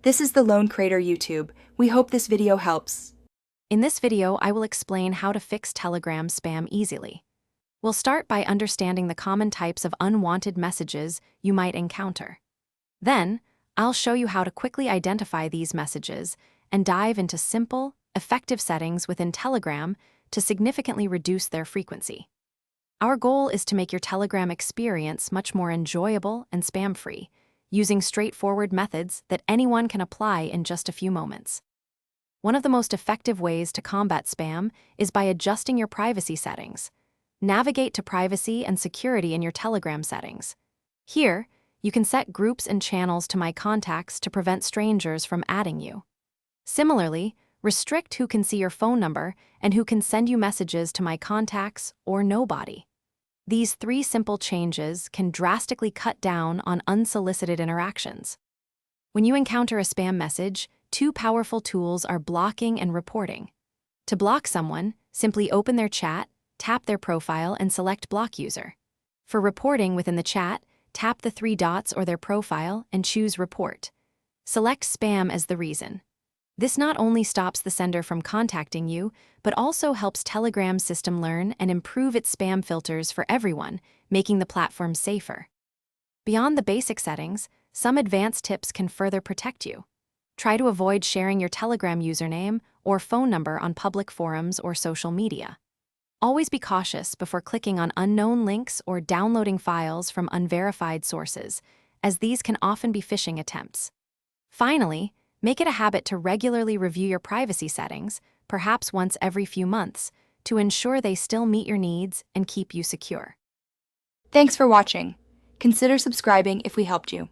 This is the Lone Crater YouTube. We hope this video helps. In this video, I will explain how to fix Telegram spam easily. We'll start by understanding the common types of unwanted messages you might encounter. Then, I'll show you how to quickly identify these messages and dive into simple, effective settings within Telegram to significantly reduce their frequency. Our goal is to make your Telegram experience much more enjoyable and spam-free, using straightforward methods that anyone can apply in just a few moments. One of the most effective ways to combat spam is by adjusting your privacy settings. Navigate to Privacy and Security in your Telegram settings. Here, you can set groups and channels to My Contacts to prevent strangers from adding you. Similarly, restrict who can see your phone number and who can send you messages to My Contacts or Nobody. These three simple changes can drastically cut down on unsolicited interactions. When you encounter a spam message, two powerful tools are blocking and reporting. To block someone, simply open their chat, tap their profile, and select Block User. For reporting within the chat, tap the three dots or their profile and choose Report. Select Spam as the reason. This not only stops the sender from contacting you, but also helps Telegram's system learn and improve its spam filters for everyone, making the platform safer. Beyond the basic settings, some advanced tips can further protect you. Try to avoid sharing your Telegram username or phone number on public forums or social media. Always be cautious before clicking on unknown links or downloading files from unverified sources, as these can often be phishing attempts. Finally, make it a habit to regularly review your privacy settings, perhaps once every few months, to ensure they still meet your needs and keep you secure. Thanks for watching. Consider subscribing if we helped you.